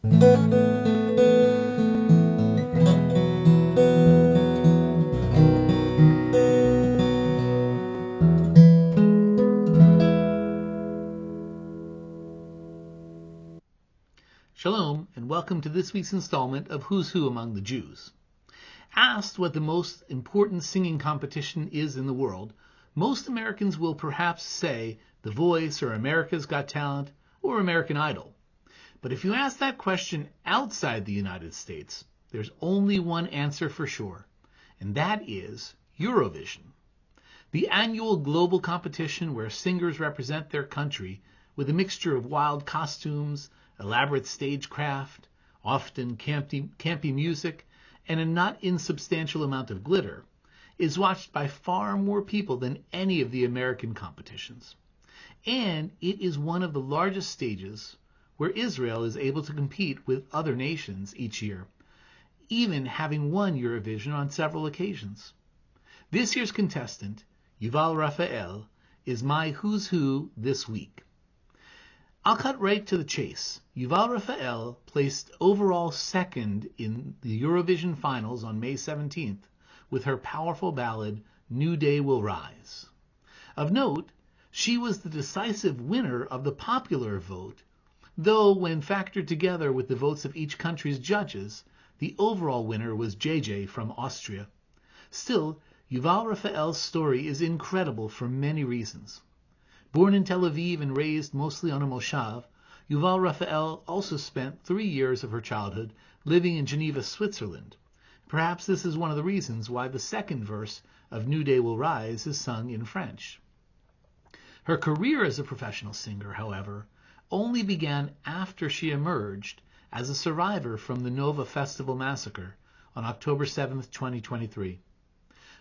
Shalom, and welcome to this week's installment of Who's Who Among the Jews. Asked what the most important singing competition is in the world, most Americans will perhaps say The Voice or America's Got Talent or American Idol. But if you ask that question outside the United States, there's only one answer for sure, and that is Eurovision. The annual global competition where singers represent their country with a mixture of wild costumes, elaborate stagecraft, often campy music, and a not insubstantial amount of glitter, is watched by far more people than any of the American competitions. And it is one of the largest stages where Israel is able to compete with other nations each year, even having won Eurovision on several occasions. This year's contestant, Yuval Raphael, is my Who's Who this week. I'll cut right to the chase. Yuval Raphael placed overall second in the Eurovision finals on May 17th with her powerful ballad, New Day Will Rise. Of note, she was the decisive winner of the popular vote, though when factored together with the votes of each country's judges, the overall winner was JJ from Austria. Still, Yuval Raphael's story is incredible for many reasons. Born in Tel Aviv and raised mostly on a moshav, Yuval Raphael also spent 3 years of her childhood living in Geneva, Switzerland. Perhaps this is one of the reasons why the second verse of New Day Will Rise is sung in French. Her career as a professional singer, however, only began after she emerged as a survivor from the Nova Festival massacre on October 7, 2023.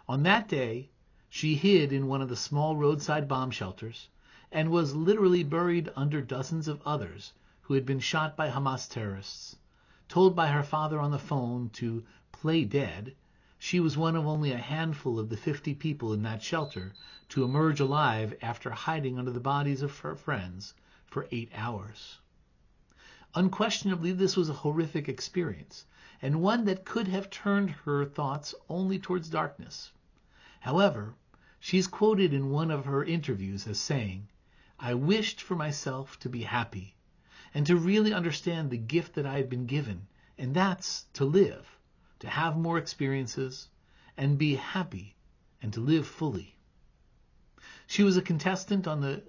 On that day, she hid in one of the small roadside bomb shelters and was literally buried under dozens of others who had been shot by Hamas terrorists. Told by her father on the phone to play dead, she was one of only a handful of the 50 people in that shelter to emerge alive after hiding under the bodies of her friends for 8 hours. Unquestionably, this was a horrific experience, and one that could have turned her thoughts only towards darkness. However, she's quoted in one of her interviews as saying, "I wished for myself to be happy and to really understand the gift that I had been given, and that's to live, to have more experiences, and be happy, and to live fully." She was a contestant on the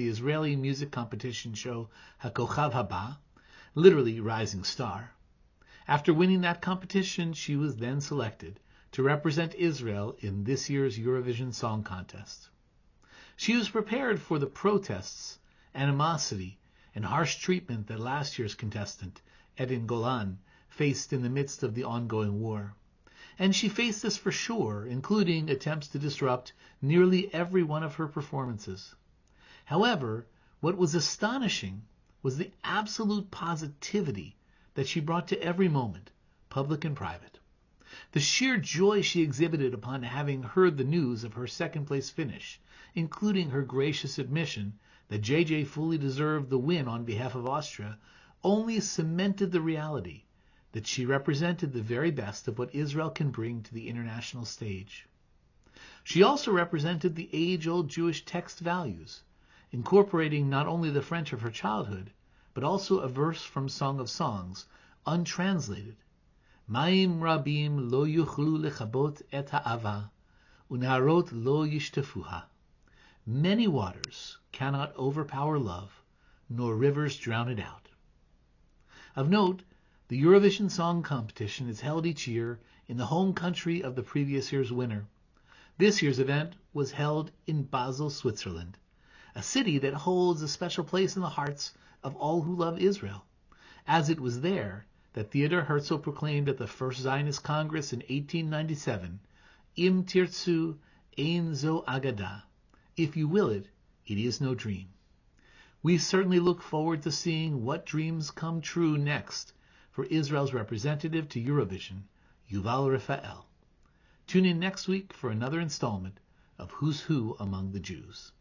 Israeli music competition show HaKochav Haba, literally Rising Star. After winning that competition, she was then selected to represent Israel in this year's Eurovision Song Contest. She was prepared for the protests, animosity, and harsh treatment that last year's contestant, Edin Golan, faced in the midst of the ongoing war. And she faced this for sure, including attempts to disrupt nearly every one of her performances. However, what was astonishing was the absolute positivity that she brought to every moment, public and private. The sheer joy she exhibited upon having heard the news of her second-place finish, including her gracious admission that JJ fully deserved the win on behalf of Austria, only cemented the reality that she represented the very best of what Israel can bring to the international stage. She also represented the age-old Jewish text values, incorporating not only the French of her childhood, but also a verse from Song of Songs, untranslated. Mayim rabim lo yuchlu lechabot et ha'ava, unaharot lo yishtefuha. Many waters cannot overpower love, nor rivers drown it out. Of note, the Eurovision Song Competition is held each year in the home country of the previous year's winner. This year's event was held in Basel, Switzerland, a city that holds a special place in the hearts of all who love Israel, as it was there that Theodor Herzl proclaimed at the First Zionist Congress in 1897, Im tirtzu ein zo agada. If you will it, it is no dream. We certainly look forward to seeing what dreams come true next for Israel's representative to Eurovision, Yuval Raphael. Tune in next week for another installment of Who's Who Among the Jews.